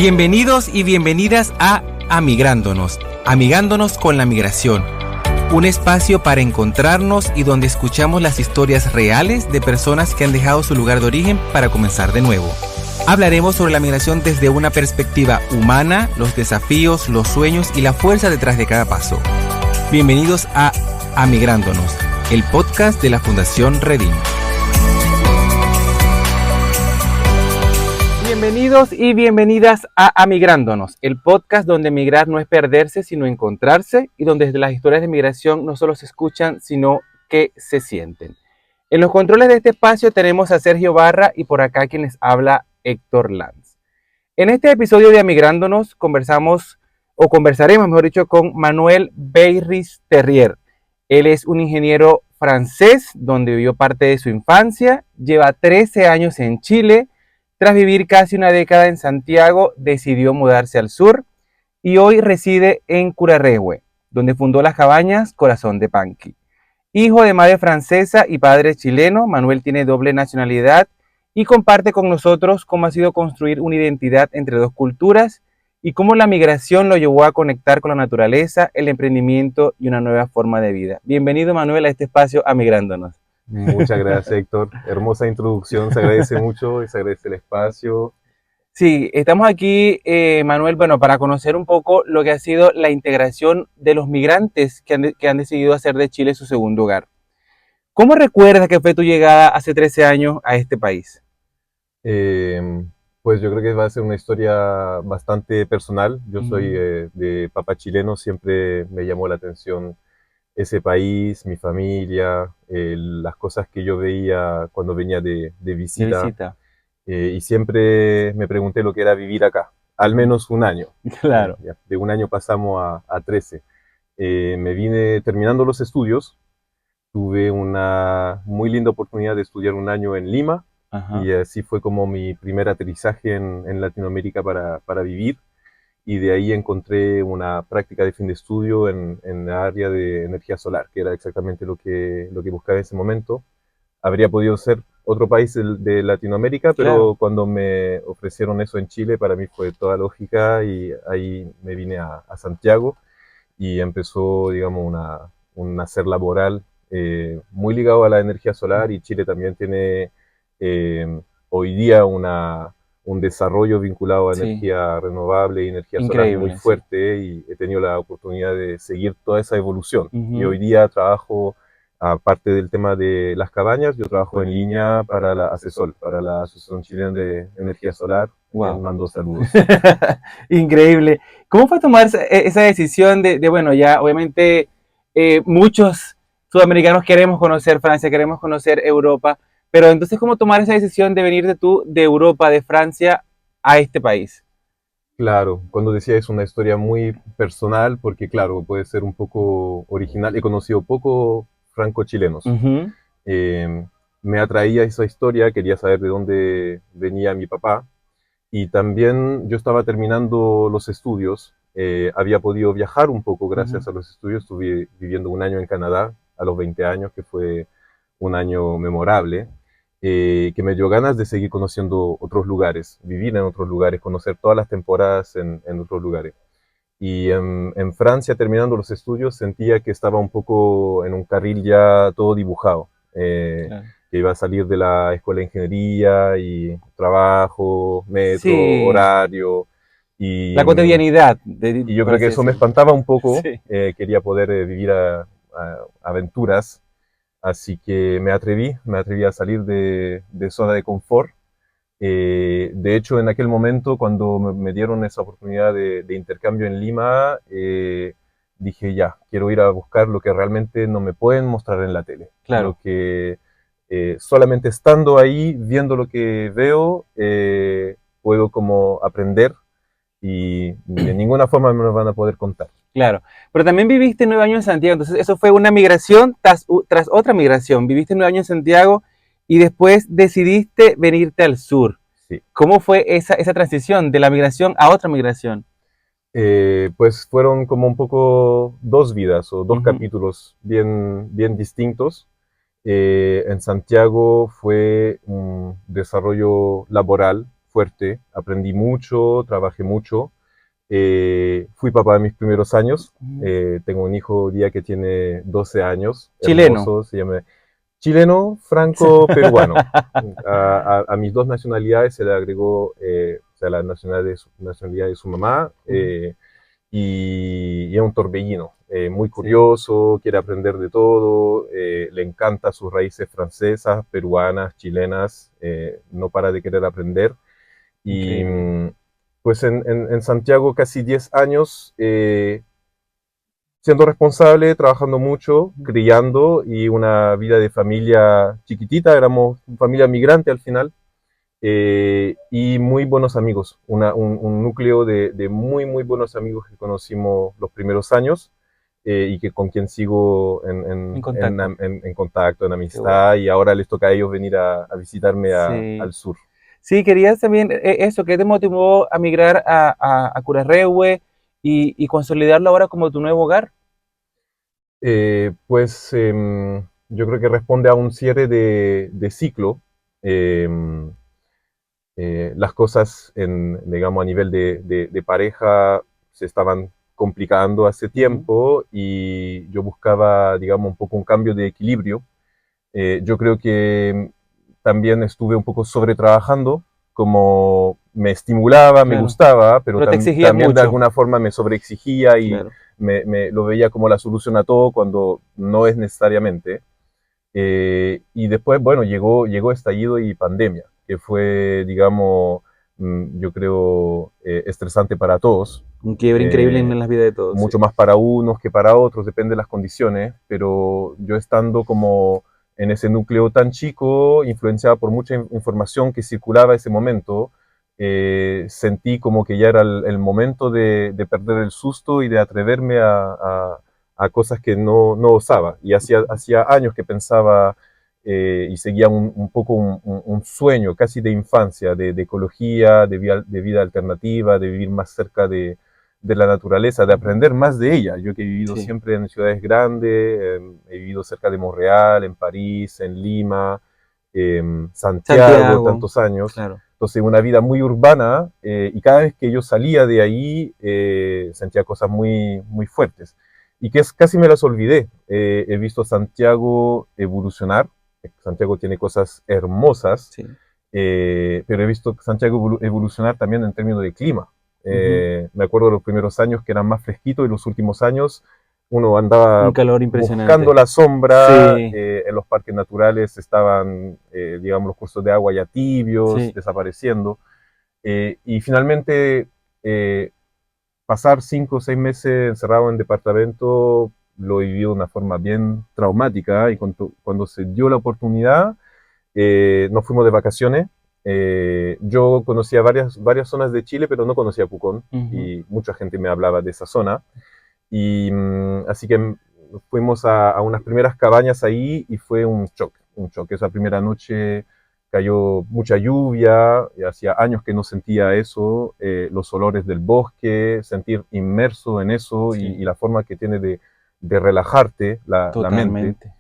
Bienvenidos y bienvenidas a Amigrandonos, amigándonos con la migración. Un espacio para encontrarnos y donde escuchamos las historias reales de personas que han dejado su lugar de origen para comenzar de nuevo. Hablaremos sobre la migración desde una perspectiva humana, los desafíos, los sueños y la fuerza detrás de cada paso. Bienvenidos a Amigrándonos, el podcast de la Fundación Redim. Bienvenidos y bienvenidas a Amigrándonos, el podcast donde migrar no es perderse, sino encontrarse, y donde desde las historias de migración no solo se escuchan, sino que se sienten. En los controles de este espacio tenemos a Sergio Barra y por acá quien les habla, Héctor Lanz. En este episodio de Amigrándonos conversaremos, mejor dicho, con Manuel Beyris-Terrier. Él es un ingeniero francés donde vivió parte de su infancia, lleva 13 años en Chile. Tras vivir casi una década en Santiago, decidió mudarse al sur y hoy reside en Curarrehue, donde fundó las cabañas Corazón de Panqui. Hijo de madre francesa y padre chileno, Manuel tiene doble nacionalidad y comparte con nosotros cómo ha sido construir una identidad entre dos culturas y cómo la migración lo llevó a conectar con la naturaleza, el emprendimiento y una nueva forma de vida. Bienvenido, Manuel, a este espacio Amigrándonos. Muchas gracias, Héctor. Hermosa introducción, se agradece mucho y se agradece el espacio. Sí, estamos aquí, Manuel, para conocer un poco lo que ha sido la integración de los migrantes que han decidido hacer de Chile su segundo hogar. ¿Cómo recuerdas que fue tu llegada hace 13 años a este país? Pues yo creo que va a ser una historia bastante personal. Yo soy de papá chileno, siempre me llamó la atención ese país, mi familia, las cosas que yo veía cuando venía de visita. Y siempre me pregunté lo que era vivir acá, al menos un año. Claro. De un año pasamos a 13. Me vine terminando los estudios, tuve una muy linda oportunidad de estudiar un año en Lima. Ajá. Y así fue como mi primer aterrizaje en Latinoamérica para vivir. Y de ahí encontré una práctica de fin de estudio en el área de energía solar, que era exactamente lo que buscaba en ese momento. Habría podido ser otro país de Latinoamérica, pero claro, cuando me ofrecieron eso en Chile, para mí fue toda lógica y ahí me vine a Santiago y empezó, digamos, un hacer laboral muy ligado a la energía solar, y Chile también tiene hoy día un desarrollo vinculado a energía renovable y energía solar muy fuerte, sí. Y he tenido la oportunidad de seguir toda esa evolución. Y hoy día trabajo, aparte del tema de las cabañas, yo trabajo en línea para la ACESOL, para la Asociación Chilena de Energía Solar. Wow. Mando saludos. Increíble. ¿Cómo fue tomar esa decisión de ya obviamente muchos sudamericanos queremos conocer Francia, queremos conocer Europa, pero entonces, ¿cómo tomar esa decisión de venir de Europa, de Francia, a este país? Claro, cuando decía es una historia muy personal, porque claro, puede ser un poco original. He conocido poco franco-chilenos. Me atraía esa historia, quería saber de dónde venía mi papá. Y también yo estaba terminando los estudios, había podido viajar un poco gracias a los estudios. Estuve viviendo un año en Canadá a los 20 años, que fue un año memorable. Que me dio ganas de seguir conociendo otros lugares, vivir en otros lugares, conocer todas las temporadas en otros lugares. Y en Francia, terminando los estudios, sentía que estaba un poco en un carril ya todo dibujado. Claro. Que iba a salir de la escuela de ingeniería y trabajo, metro, sí, horario. Y la cotidianidad. Y yo creo que eso me espantaba un poco. Sí. Quería poder vivir aventuras. Así que me atreví a salir de zona de confort. De hecho, en aquel momento, cuando me dieron esa oportunidad de intercambio en Lima, dije ya, quiero ir a buscar lo que realmente no me pueden mostrar en la tele. Claro. Lo que solamente estando ahí, viendo lo que veo, puedo como aprender, y de ninguna forma me lo van a poder contar. Claro, pero también viviste 9 años en Santiago, entonces eso fue una migración tras otra migración. Viviste 9 años en Santiago y después decidiste venirte al sur. Sí. ¿Cómo fue esa transición de la migración a otra migración? Pues fueron como un poco dos vidas o dos capítulos bien distintos. En Santiago fue un desarrollo laboral fuerte, aprendí mucho, trabajé mucho. Fui papá de mis primeros años. Tengo un hijo hoy día que tiene 12 años, Chileno. hermoso, se llama chileno, franco-peruano. A mis dos nacionalidades se le agregó o sea, la nacionalidad de su mamá, y es un torbellino, muy curioso, quiere aprender de todo, le encanta sus raíces francesas, peruanas, chilenas, no para de querer aprender. Y pues en Santiago casi 10 años, siendo responsable, trabajando mucho, criando, y una vida de familia chiquitita, éramos familia migrante al final, y muy buenos amigos, un núcleo de muy, muy buenos amigos que conocimos los primeros años, y que con quien sigo En contacto. en contacto, en amistad, y ahora les toca a ellos venir a visitarme Sí. al sur. Sí, querías también eso, ¿qué te motivó a migrar a Curarrehue y consolidarlo ahora como tu nuevo hogar? Pues yo creo que responde a un cierre de ciclo. Em, las cosas, digamos, a nivel de pareja se estaban complicando hace tiempo, y yo buscaba, digamos, un poco un cambio de equilibrio. Yo creo que también estuve un poco sobretrabajando, como me estimulaba, me Claro. gustaba, pero Pero te exigías también de mucho. alguna forma me sobreexigía, y Claro. lo veía como la solución a todo cuando no es necesariamente. Y después, bueno, llegó estallido y pandemia, que fue, digamos, yo creo, estresante para todos. Un quiebre increíble Eh, en la vida de todos, sí. Mucho más para unos que para otros, depende de las condiciones, pero yo estando como en ese núcleo tan chico, influenciado por mucha información que circulaba ese momento, sentí como que ya era el momento de perder el susto y de atreverme a cosas que no osaba. Y hacía años que pensaba, y seguía un poco un sueño casi de infancia, de ecología, de vida alternativa, de vivir más cerca de la naturaleza, de aprender más de ella. Yo que he vivido Sí. siempre en ciudades grandes, he vivido cerca de Montreal, en París, en Lima, Santiago, Santiago, tantos años. claro. Entonces, una vida muy urbana, y cada vez que yo salía de ahí, sentía cosas muy, muy fuertes. Y que casi me las olvidé. He visto Santiago evolucionar. Santiago tiene cosas hermosas, Sí. pero he visto Santiago evolucionar también en términos de clima. Ujú. Me acuerdo de los primeros años que eran más fresquitos, y los últimos años uno andaba Un calor buscando impresionante. la sombra. Sí, En los parques naturales estaban, digamos, los cursos de agua ya tibios, sí. desapareciendo. Y finalmente, eh, pasar 5 o 6 meses encerrado en departamento lo he vivido de una forma bien traumática, y cuando se dio la oportunidad, nos fuimos de vacaciones. Yo conocía varias zonas de Chile, pero no conocía Pucón, Ujú. y mucha gente me hablaba de esa zona. Y así que fuimos a unas primeras cabañas ahí, y fue un shock, un shock. Esa primera noche cayó mucha lluvia, y hacía años que no sentía eso, los olores del bosque, sentir inmerso en eso, y Sí, la forma que tiene de relajarte la mente. totalmente.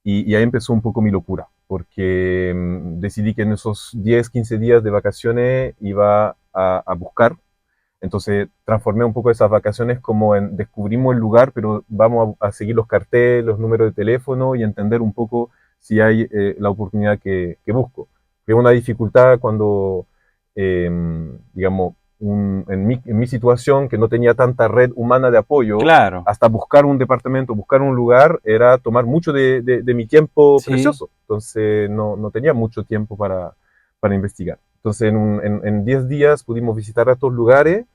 Y ahí empezó un poco mi locura, porque decidí que en esos 10 15 días de vacaciones iba a buscar. Entonces transformé un poco esas vacaciones como en descubrimos el lugar, pero vamos a seguir los carteles, los números de teléfono, y entender un poco si hay la oportunidad que busco. Que es una dificultad cuando, digamos, en mi situación, que no tenía tanta red humana de apoyo, Claro, hasta buscar un departamento, buscar un lugar, era tomar mucho de mi tiempo sí. precioso. Entonces no tenía mucho tiempo para investigar. Entonces en 10 días pudimos visitar estos lugares,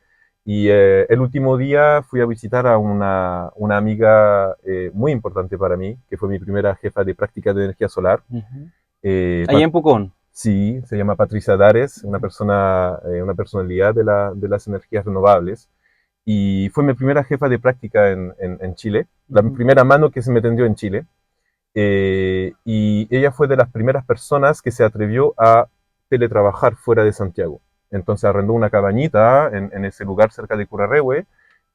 y el último día fui a visitar a una amiga muy importante para mí, que fue mi primera jefa de práctica de energía solar. Ujú. Eh, Allá en Pucón. sí, se llama Patricia Dares, Ujú. una personalidad de las energías renovables. Y fue mi primera jefa de práctica en Chile, la Ujú. primera mano que se me tendió en Chile. Y ella fue de las primeras personas que se atrevió a teletrabajar fuera de Santiago. Entonces arrendó una cabañita en ese lugar cerca de Curarrehue,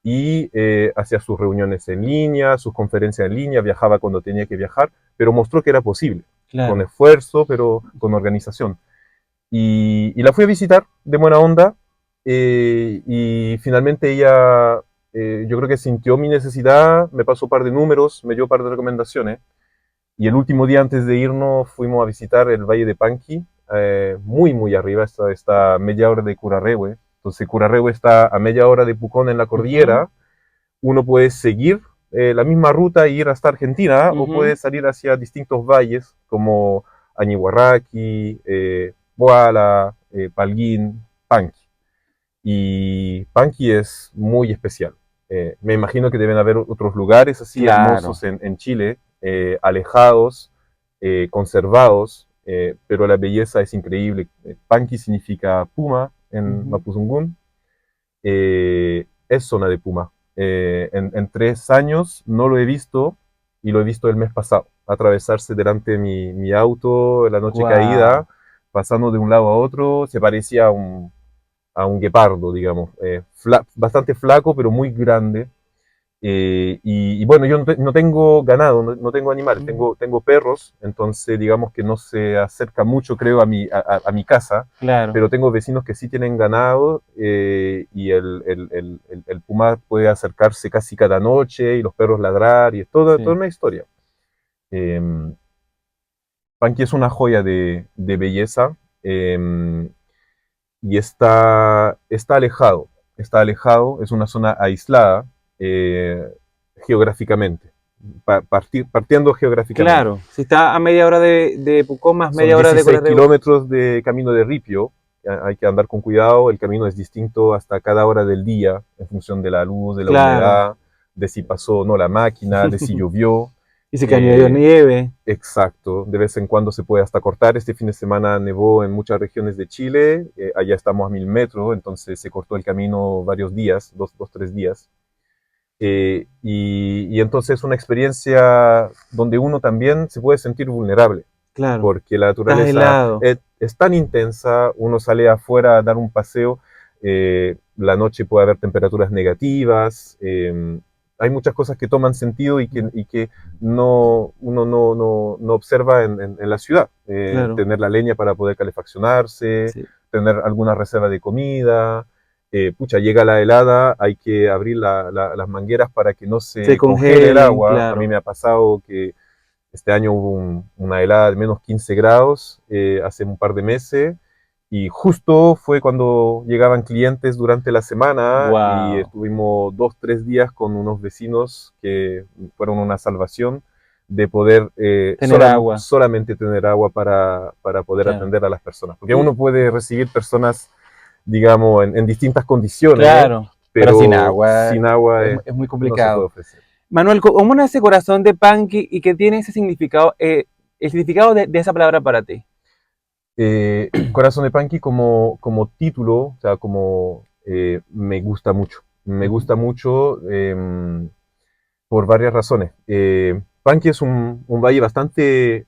y hacía sus reuniones en línea, sus conferencias en línea, viajaba cuando tenía que viajar, pero mostró que era posible, con Claro. esfuerzo, pero con organización. y la fui a visitar de buena onda, y finalmente ella, yo creo que sintió mi necesidad, me pasó un par de números, me dio un par de recomendaciones, y el último día antes de irnos fuimos a visitar el Valle de Panqui, muy, muy arriba, está a media hora de Curarrehue. Entonces Curarrehue está a media hora de Pucón en la cordillera. Uno puede seguir la misma ruta e ir hasta Argentina, o puede salir hacia distintos valles como Añihuarraqui, Boala, Palguín, Panqui. Y Panqui es muy especial. Me imagino que deben haber otros lugares así hermosos en Chile, alejados, conservados, pero la belleza es increíble. Panqui significa puma en Mapuzungún. Es zona de puma. En 3 años no lo he visto, y lo he visto el mes pasado, atravesarse delante de mi auto la noche caída, pasando de un lado a otro. Se parecía a un guepardo, digamos, bastante flaco, pero muy grande. Y bueno, yo no tengo ganado, no tengo animales, tengo perros, entonces digamos que no se acerca mucho, creo, a mi casa, pero tengo vecinos que sí tienen ganado, y el puma puede acercarse casi cada noche, y los perros ladrar, y es toda una historia. Panqui es una joya de belleza, y está alejado, es una zona aislada, geográficamente, partiendo geográficamente. Claro, si está a media hora de Pucón, más media Son hora de 16 Curarrehue. kilómetros de camino de ripio, hay que andar con cuidado, el camino es distinto hasta cada hora del día, en función de la luz, de la humedad, de si pasó o no la máquina, de si llovió. Y si cayó nieve. Exacto, de vez en cuando se puede hasta cortar. Este fin de semana nevó en muchas regiones de Chile, allá estamos a 1000 metros, entonces se cortó el camino varios días, 3 días. Y entonces es una experiencia donde uno también se puede sentir vulnerable, porque la naturaleza es tan intensa, uno sale afuera a dar un paseo, la noche puede haber temperaturas negativas, hay muchas cosas que toman sentido y que uno no observa en la ciudad. Tener la leña para poder calefaccionarse, tener alguna reserva de comida. Llega la helada, hay que abrir las mangueras para que no se congele el agua. A mí me ha pasado que este año hubo una helada de menos 15 grados hace un par de meses, y justo fue cuando llegaban clientes durante la semana, y estuvimos 2-3 días con unos vecinos que fueron una salvación de poder solamente tener agua para poder atender a las personas. Porque uno puede recibir personas, digamos, en distintas condiciones, pero sin agua es muy complicado. No se puede ofrecer. Manuel, ¿cómo nace Corazón de Panqui y qué tiene ese significado, el significado de esa palabra para ti? Corazón de Panqui como título, o sea, me gusta mucho. Me gusta mucho por varias razones. Panqui es un valle bastante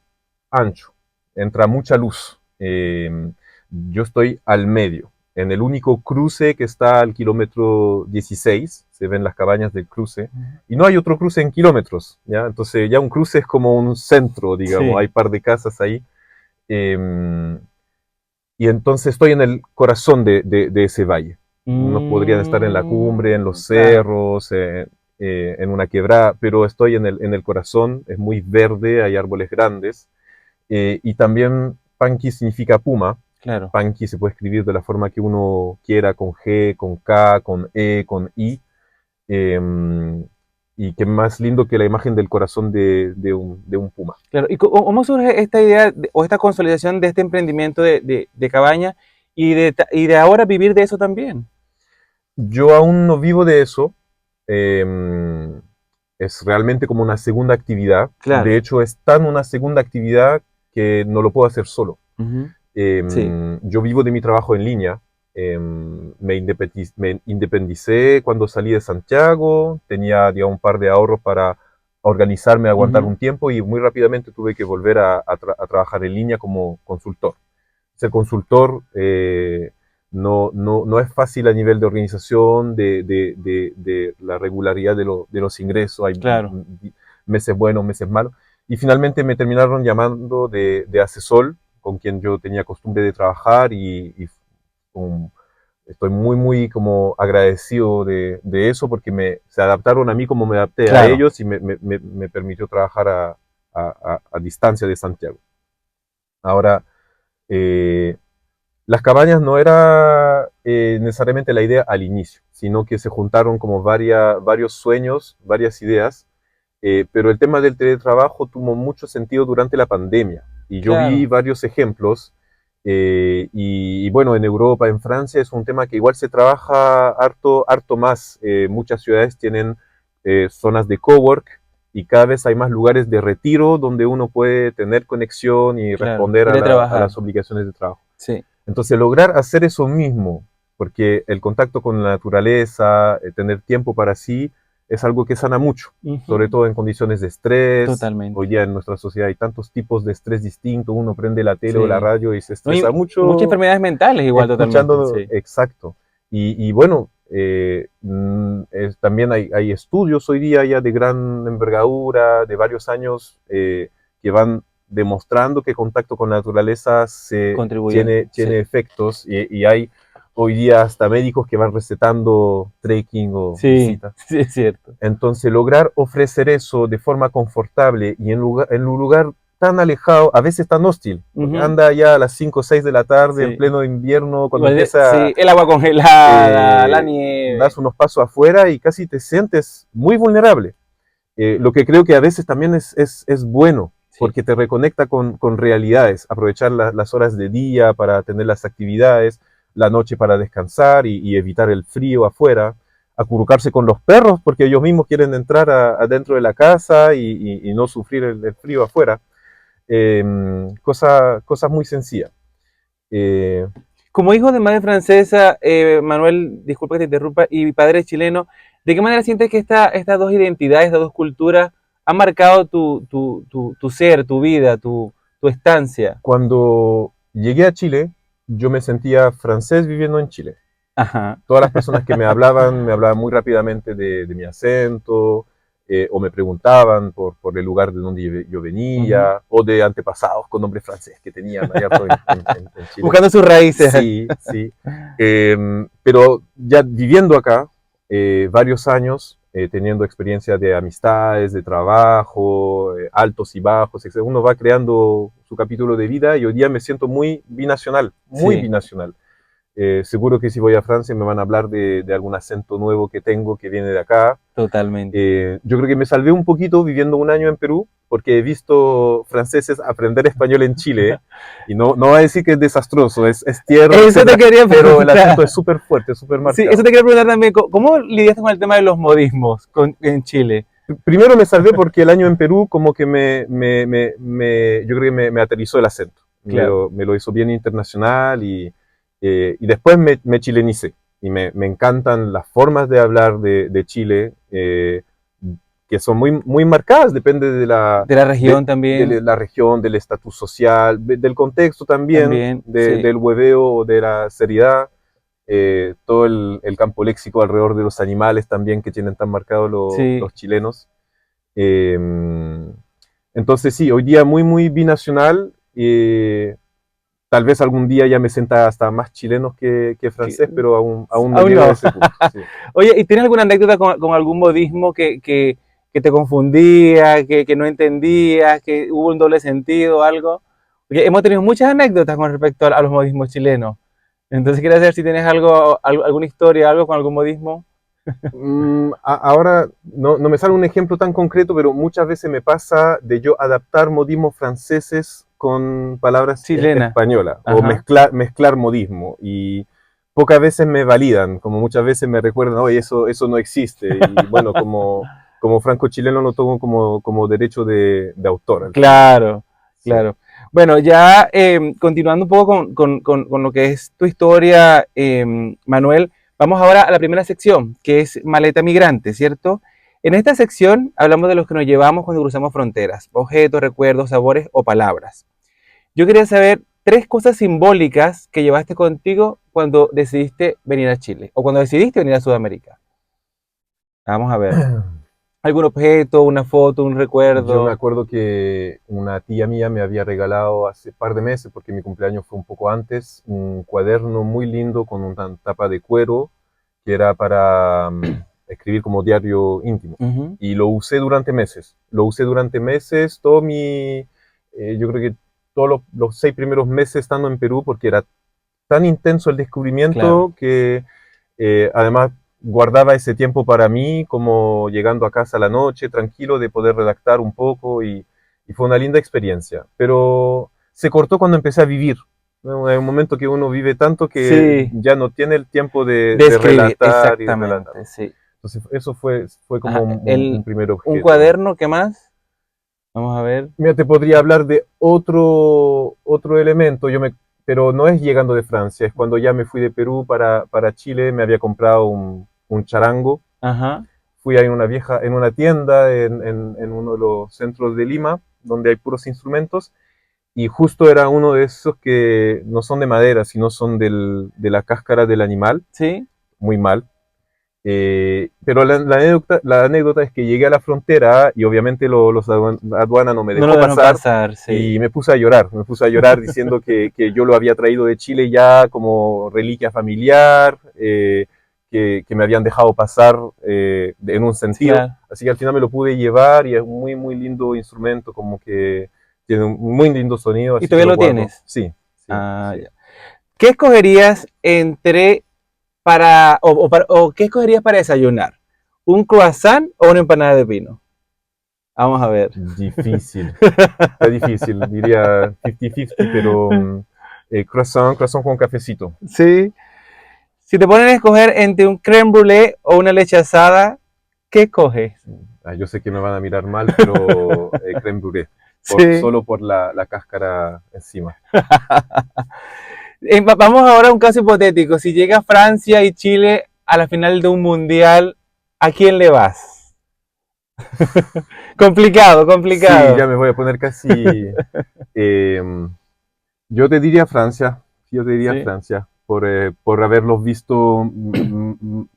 ancho, entra mucha luz. Yo estoy al medio, en el único cruce que está al kilómetro 16, se ven las cabañas del cruce, y no hay otro cruce en kilómetros, ¿ya? Entonces ya un cruce es como un centro, digamos, hay un par de casas ahí. Y entonces estoy en el corazón de ese valle. Unos podrían estar en la cumbre, en los cerros, en una quebrada, pero estoy en el corazón, es muy verde, hay árboles grandes, y también Panqui significa puma. Panqui se puede escribir de la forma que uno quiera, con G, con K, con E, con I. Y qué más lindo que la imagen del corazón de un puma. Claro, ¿y cómo surge esta idea o esta consolidación de este emprendimiento de cabaña y de ahora vivir de eso también? Yo aún no vivo de eso. Es realmente como una segunda actividad. De hecho, es tan una segunda actividad que no lo puedo hacer solo. Yo vivo de mi trabajo en línea. Me independicé cuando salí de Santiago, tenía, digamos, un par de ahorros para organizarme, aguantar un tiempo, y muy rápidamente tuve que volver a trabajar en línea como consultor. Ser consultor no es fácil a nivel de organización, de la regularidad de los ingresos. Hay meses buenos, meses malos, y finalmente me terminaron llamando de asesor con quien yo tenía costumbre de trabajar y estoy muy, muy como agradecido de eso porque se adaptaron a mí como me adapté a Claro. ellos y me permitió trabajar a distancia de Santiago. Ahora, las cabañas no era necesariamente la idea al inicio, sino que se juntaron como varios sueños, varias ideas, pero el tema del teletrabajo tuvo mucho sentido durante la pandemia y yo vi Claro. varios ejemplos y bueno, en Europa, en Francia es un tema que igual se trabaja harto más. Muchas ciudades tienen zonas de cowork y cada vez hay más lugares de retiro donde uno puede tener conexión y Claro. responder Ir a a trabajar. las obligaciones de trabajo. Sí. Entonces, lograr hacer eso mismo, porque el contacto con la naturaleza, tener tiempo para sí, es algo que sana mucho, sobre todo en condiciones de estrés. Totalmente. Hoy día en nuestra sociedad hay tantos tipos de estrés distintos, uno prende la tele o la Sí. radio y se No, y estresa muchas mucho enfermedades mentales igual totalmente, escuchando, sí. exacto. Y bueno, también hay estudios hoy día ya de gran envergadura, de varios años, que van demostrando que contacto con la naturaleza Contribuye, tiene sí. efectos y hay hoy día hasta médicos que van recetando trekking o Sí, visitas. sí, es cierto. Entonces, lograr ofrecer eso de forma confortable y en un lugar tan alejado, a veces tan hostil, porque anda ya a las 5 o 6 de la tarde, en Sí. pleno invierno, cuando Igual empieza, sí, el agua congelada, la nieve. das unos pasos afuera y casi te sientes muy vulnerable. Lo que creo que a veces también es bueno, Sí. porque te reconecta con realidades, aprovechar las horas de día para tener las actividades, la noche para descansar y evitar el frío afuera, acurrucarse con los perros porque ellos mismos quieren entrar adentro de la casa y no sufrir el frío afuera. Cosas muy sencillas. Eh, Como hijo de madre francesa, Manuel, disculpa que te interrumpa, y padre chileno, ¿de qué manera sientes que estas dos identidades, estas dos culturas, han marcado tu ser, tu vida, tu estancia? cuando llegué a Chile, yo me sentía francés viviendo en Chile. Ajá. Todas las personas que me hablaban muy rápidamente de mi acento, o me preguntaban por el lugar de donde yo venía, o de antepasados con nombre francés que tenían allá en Chile. Buscando sus raíces. Sí, sí. Pero ya viviendo acá varios años, teniendo experiencia de amistades, de trabajo, altos y bajos, etc., uno va creando su capítulo de vida y hoy día me siento muy binacional, muy Sí, binacional. Seguro que si voy a Francia me van a hablar de algún acento nuevo que tengo que viene de acá. totalmente. Yo creo que me salvé un poquito viviendo un año en Perú porque he visto franceses aprender español en Chile y no va a decir que es desastroso, es tierno, Eso te etcétera, quería pero el acento preguntar. es súper fuerte, súper Sí, eso marcado. te quería preguntar también. ¿Cómo lidiaste con el tema de los modismos en Chile? Primero me salvé porque el año en Perú como que yo creo que me aterrizó el acento, Claro. me lo hizo bien internacional y después me chilenicé y me encantan las formas de hablar de Chile, que son muy marcadas, depende De la región también. de la región, del estatus social, del contexto también, También, sí. del hueveo o de la seriedad. Todo el campo léxico alrededor de los animales también que tienen tan marcados Sí. los chilenos. Eh, entonces sí, hoy día muy binacional. Tal vez algún día ya me sienta hasta más chileno que francés, pero aún no Aún llego a no. ese punto. Sí. Oye, ¿y tienes alguna anécdota con algún modismo que te confundía, que no entendías, que hubo un doble sentido o algo? Porque hemos tenido muchas anécdotas con respecto a los modismos chilenos. Entonces quería saber si tienes alguna historia, algo con algún modismo. Ahora no me sale un ejemplo tan concreto, pero muchas veces me pasa de yo adaptar modismos franceses con palabras Chilena. españolas o Ajá. mezclar modismo y pocas veces me validan, como muchas veces me recuerdan, oye, eso no existe y bueno, como franco-chileno lo tomo como derecho de autor al final. Claro, Sí. claro. Bueno, ya continuando un poco con lo que es tu historia, Manuel, vamos ahora a la primera sección, que es Maleta Migrante, ¿cierto? En esta sección hablamos de los que nos llevamos cuando cruzamos fronteras, objetos, recuerdos, sabores o palabras. Yo quería saber tres cosas simbólicas que llevaste contigo cuando decidiste venir a Chile o cuando decidiste venir a Sudamérica. Vamos a ver. ¿Algún objeto, una foto, un recuerdo? Yo me acuerdo que una tía mía me había regalado hace un par de meses, porque mi cumpleaños fue un poco antes, un cuaderno muy lindo con una tapa de cuero que era para escribir como diario íntimo. Ujú. Y lo usé durante meses. Lo usé durante meses, yo creo que todos los 6 primeros meses estando en Perú, porque era tan intenso el Claro. descubrimiento que además guardaba ese tiempo para mí, como llegando a casa a la noche, tranquilo, de poder redactar un poco y fue una linda experiencia. Pero se cortó cuando empecé a vivir, ¿no? Hay un momento que uno vive tanto que Sí, ya no tiene el tiempo de de escribir, relatar y relatar. exactamente, sí. Entonces eso fue como Ajá, un primer un objeto. cuaderno, ¿qué más? Vamos a ver. Mira, te podría hablar de otro elemento, pero no es llegando de Francia, es cuando ya me fui de Perú para Chile, me había comprado un charango. Ajá, Fui a en una tienda en uno de los centros de Lima, donde hay puros instrumentos, y justo era uno de esos que no son de madera, sino son de la cáscara del animal, sí. muy mal. Pero la anécdota es que llegué a la frontera y obviamente la aduana no me No lo dejó dejan pasar pasar, sí. y me puse a llorar diciendo que yo lo había traído de Chile ya como reliquia familiar, que me habían dejado pasar en un Sí, sentido. claro. Así que al final me lo pude llevar y es un muy, muy lindo instrumento, como que tiene un muy lindo sonido, ¿Y así que todavía lo lo guardo. tienes? Sí, sí, Ah, sí. ya. ¿Qué escogerías o qué escogerías para desayunar? ¿Un croissant o una empanada de pino? Vamos a ver. Difícil. Está difícil, diría 50-50, pero croissant con cafecito. Sí. Si te ponen a escoger entre un crème brûlée o una leche asada, ¿qué escoges? Yo sé que me van a mirar mal, pero crème brûlée, Sí. solo por la cáscara encima. Vamos ahora a un caso hipotético. Si llega Francia y Chile a la final de un mundial, ¿a quién le vas? Complicado, Sí, complicado. ya me voy a poner casi... eh, yo te diría Francia, yo te diría Sí, Francia, por haberlos visto,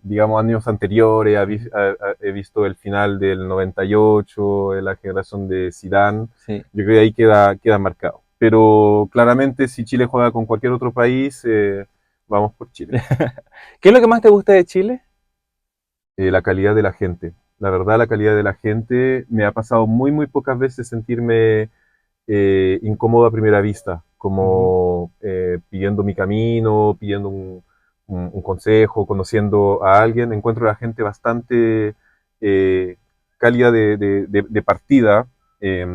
digamos, años anteriores. He visto el final del 98, la generación de Zidane. sí. Yo creo que ahí queda marcado. Pero claramente, si Chile juega con cualquier otro país, vamos por Chile. ¿Qué es lo que más te gusta de Chile? La calidad de la gente. La verdad, la calidad de la gente me ha pasado muy, muy pocas veces sentirme incómodo a primera vista, Ujú. como pidiendo mi camino, pidiendo un consejo, conociendo a alguien. Encuentro a la gente bastante cálida de partida. eh,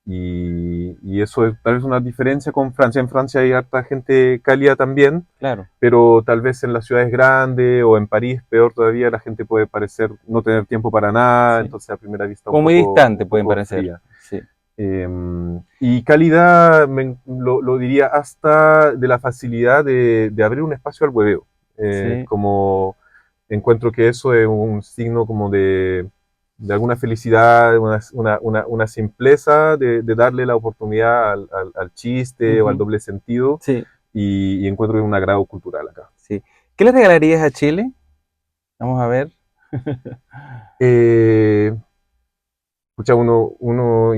y eso es tal vez una diferencia con Francia. En Francia hay harta gente cálida también, Claro, pero tal vez en las ciudades grandes o en París, peor todavía, la gente puede parecer no tener tiempo para nada, sí. entonces a primera vista Como muy un distante pueden poco parecer. fría. Sí, Eh, y calidad, lo diría hasta de la facilidad de abrir un espacio al hueveo. sí. Como encuentro que eso es un signo como de alguna felicidad, una simpleza de darle la oportunidad al chiste o al Ujú. doble sentido, Sí, y encuentro un agrado cultural acá. sí. ¿Qué le regalarías a Chile? Vamos a ver. Eh, Escucha, uno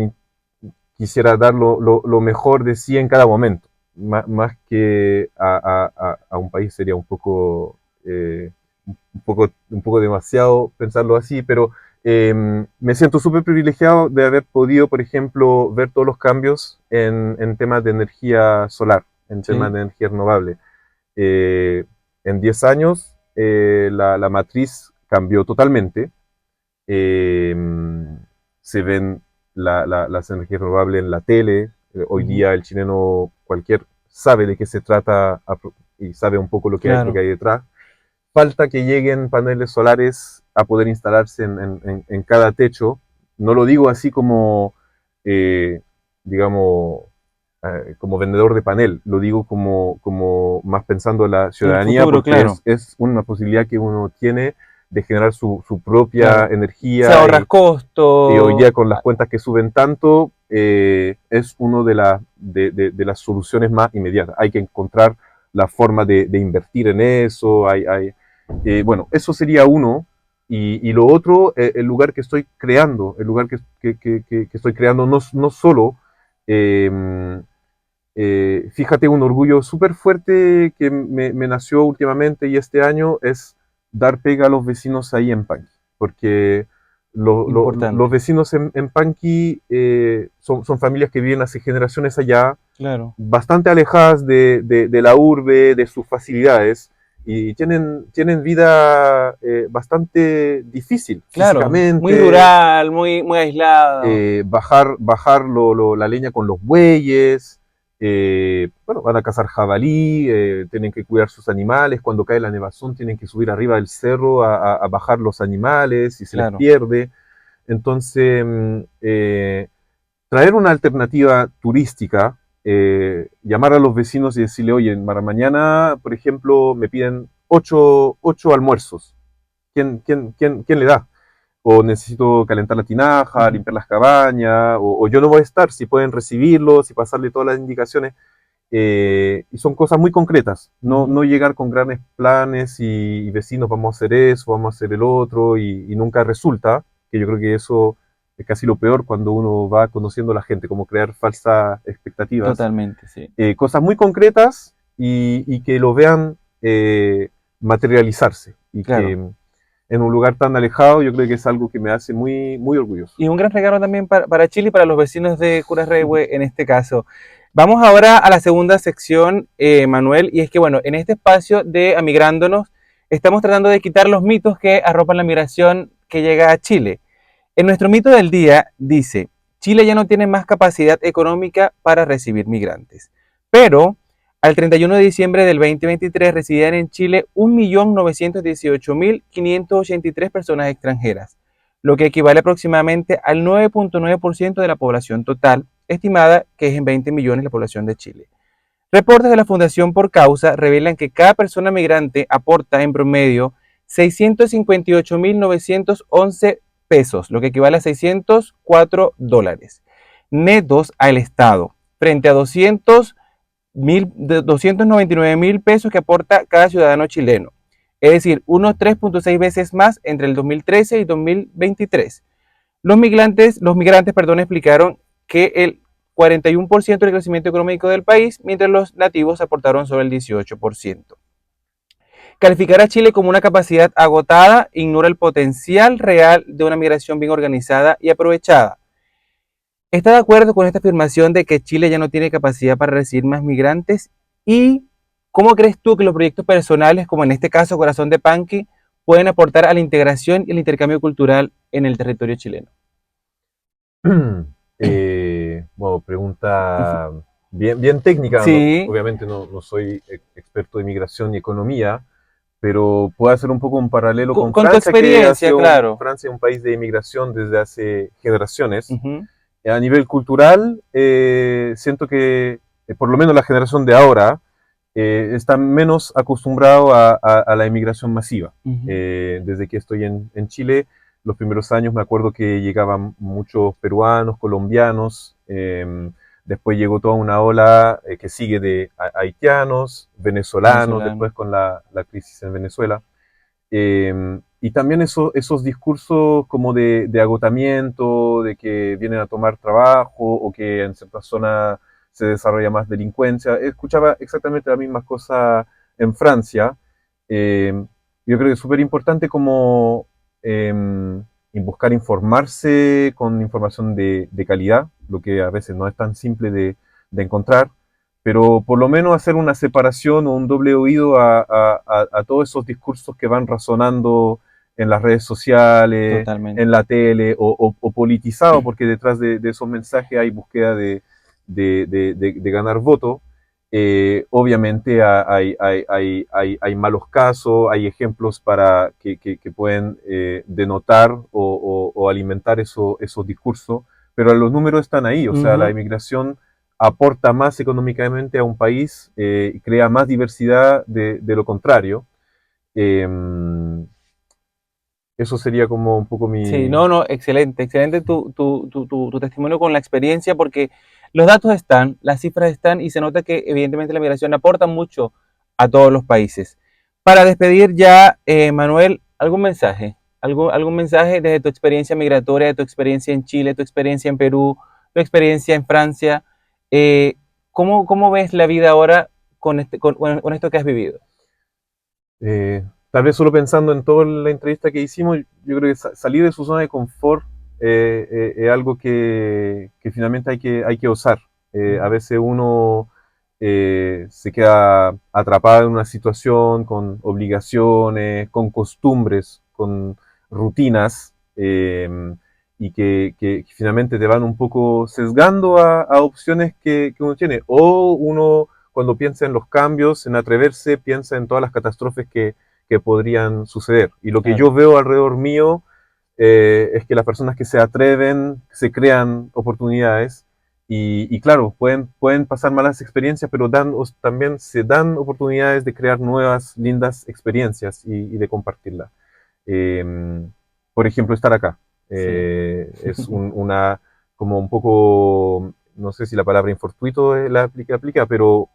quisiera dar lo mejor de sí en cada momento, más que a un país sería un poco demasiado pensarlo así, pero me siento súper privilegiado de haber podido, por ejemplo, ver todos los cambios en temas de energía solar, en temas Sí. de energía renovable. Eh, en 10 años la matriz cambió totalmente. eh, Se ven las energías renovables en la tele. Hoy Ujú. día el chileno cualquier sabe de qué se trata y sabe un poco lo que Claro. hay detrás. Falta que lleguen paneles solares a poder instalarse en cada techo. No lo digo así como, eh, digamos, como vendedor de panel, lo digo como más pensando en la En el ciudadanía, futuro, porque claro, es una posibilidad que uno tiene de generar su propia claro. Se energía, ahorra y hoy día costo. con las cuentas que suben tanto, es una de las soluciones más inmediatas. Hay que encontrar la forma de invertir en eso. Bueno, eso sería uno. Y lo otro, el lugar que estoy creando, el lugar que estoy creando no solo, eh, fíjate, un orgullo súper fuerte que me nació últimamente y este año es dar pega a los vecinos ahí en Panqui, porque los vecinos en Panqui son familias que viven hace generaciones allá, claro, bastante alejadas de la urbe, de sus facilidades, y tienen vida bastante difícil, claro, físicamente. muy rural, muy aislado. Bajar la leña con los bueyes, bueno, van a cazar jabalí, tienen que cuidar sus animales, cuando cae la nevazón tienen que subir arriba del cerro a bajar los animales y se les pierde. Entonces, traer una alternativa turística, llamar a los vecinos y decirle, oye, para mañana, por ejemplo, me piden 8 almuerzos. ¿Quién le da? O necesito calentar la tinaja, limpiar las cabañas, o yo no voy a estar, si pueden recibirlos y pasarle todas las indicaciones. Y son cosas muy concretas, no llegar con grandes planes y vecinos, vamos a hacer eso, vamos a hacer el otro, y nunca resulta, que yo creo que eso es casi lo peor cuando uno va conociendo a la gente, como crear falsas expectativas. Totalmente, sí. Cosas muy concretas y que lo vean materializarse. Y que en un lugar tan alejado, yo creo que es algo que me hace muy, muy orgulloso. Y un gran regalo también para Chile y para los vecinos de Curarrehue en este caso. Vamos ahora a la segunda sección, Manuel, y es que, bueno, en este espacio de Amigrándonos estamos tratando de quitar los mitos que arropan la migración que llega a Chile. En nuestro mito del día dice, Chile ya no tiene más capacidad económica para recibir migrantes, pero al 31 de diciembre del 2023 residían en Chile 1.918.583 personas extranjeras, lo que equivale aproximadamente al 9.9% de la población total, estimada que es en 20 millones la población de Chile. Reportes de la Fundación Por Causa revelan que cada persona migrante aporta en promedio 658.911 pesos, lo que equivale a $604 netos al Estado, frente a 299.000 pesos que aporta cada ciudadano chileno. Es decir, unos 3.6 veces más entre el 2013 y 2023. Los migrantes, explicaron que el 41% del crecimiento económico del país, mientras los nativos aportaron solo el 18%. Calificar a Chile como una capacidad agotada ignora el potencial real de una migración bien organizada y aprovechada. ¿Está de acuerdo con esta afirmación de que Chile ya no tiene capacidad para recibir más migrantes? ¿Y cómo crees tú que los proyectos personales, como en este caso Corazón de Panqui, pueden aportar a la integración y el intercambio cultural en el territorio chileno? Bueno, pregunta bien técnica. Sí. Obviamente no soy experto de migración y economía, pero puedo hacer un poco un paralelo con Francia, tu experiencia, claro. Francia es un país de inmigración desde hace generaciones. A nivel cultural, siento que por lo menos la generación de ahora está menos acostumbrado a la inmigración masiva. Desde que estoy en Chile, los primeros años me acuerdo que llegaban muchos peruanos, colombianos, después llegó toda una ola que sigue de haitianos, venezolanos, después con la crisis en Venezuela. Y también esos discursos como de agotamiento, de que vienen a tomar trabajo o que en ciertas zonas se desarrolla más delincuencia. Escuchaba exactamente la misma cosa en Francia. Yo creo que es súper importante como buscar informarse con información de calidad, lo que a veces no es tan simple de encontrar, pero por lo menos hacer una separación o un doble oído a todos esos discursos que van razonando en las redes sociales, totalmente, en la tele o politizado, porque detrás de esos mensajes hay búsqueda de ganar voto. Obviamente hay malos casos, hay ejemplos para que pueden denotar o alimentar esos discursos, pero los números están ahí. O sea, la inmigración aporta más económicamente a un país y crea más diversidad de lo contrario. Eso sería como un poco mi... Sí, no, excelente tu testimonio con la experiencia, porque los datos están, las cifras están y se nota que evidentemente la migración aporta mucho a todos los países. Para despedir ya, Manuel, ¿algún mensaje? ¿Algún mensaje desde tu experiencia migratoria, de tu experiencia en Chile, tu experiencia en Perú, tu experiencia en Francia? ¿Cómo ves la vida ahora con esto que has vivido? Tal vez solo pensando en toda la entrevista que hicimos, yo creo que salir de su zona de confort es algo que finalmente hay que osar. A veces uno se queda atrapado en una situación con obligaciones, con costumbres, con rutinas, y que finalmente te van un poco sesgando a opciones que uno tiene. O uno, cuando piensa en los cambios, en atreverse, piensa en todas las catástrofes que podrían suceder. Y lo que yo veo alrededor mío es que las personas que se atreven, se crean oportunidades y claro, pueden pasar malas experiencias, pero también se dan oportunidades de crear nuevas, lindas experiencias y de compartirlas. Por ejemplo, estar acá. Es como un poco, no sé si la palabra infortuito la aplica, pero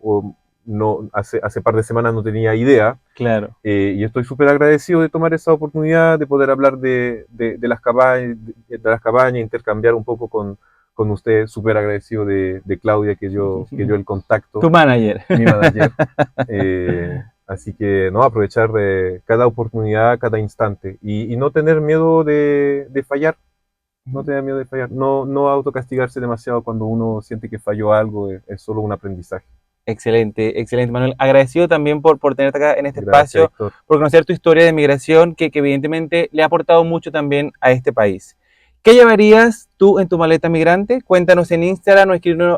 no, hace par de semanas no tenía idea. Claro. Y estoy súper agradecido de tomar esa oportunidad, de poder hablar de las cabañas, intercambiar un poco con usted, súper agradecido de Claudia, que yo el contacto. Tu manager. Mi manager. Así que, no, aprovechar cada oportunidad, cada instante, y no tener miedo de fallar. No tener miedo de fallar. No autocastigarse demasiado cuando uno siente que falló algo, es solo un aprendizaje. Excelente, excelente, Manuel. Agradecido también por tenerte acá en este Gracias, espacio, Héctor. por conocer tu historia de migración, que evidentemente le ha aportado mucho también a este país. ¿Qué llevarías tú en tu maleta migrante? Cuéntanos en Instagram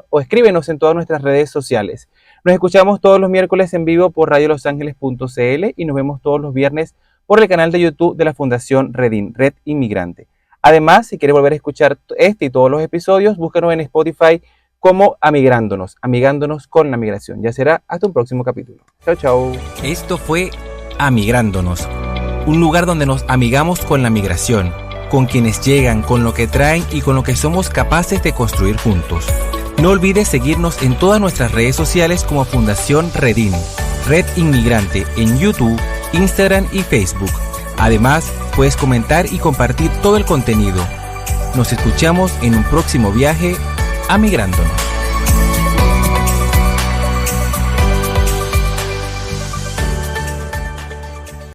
o escríbenos en todas nuestras redes sociales. Nos escuchamos todos los miércoles en vivo por radiolosangeles.cl y nos vemos todos los viernes por el canal de YouTube de la Fundación Redin, Red Inmigrante. Además, si quieres volver a escuchar este y todos los episodios, búscanos en Spotify como amigándonos con la migración. Ya será hasta un próximo capítulo. Chao, chao. Esto fue Amigrándonos, un lugar donde nos amigamos con la migración, con quienes llegan, con lo que traen y con lo que somos capaces de construir juntos. No olvides seguirnos en todas nuestras redes sociales como Fundación Redin, Red Inmigrante, en YouTube, Instagram y Facebook. Además, puedes comentar y compartir todo el contenido. Nos escuchamos en un próximo viaje Amigrándonos.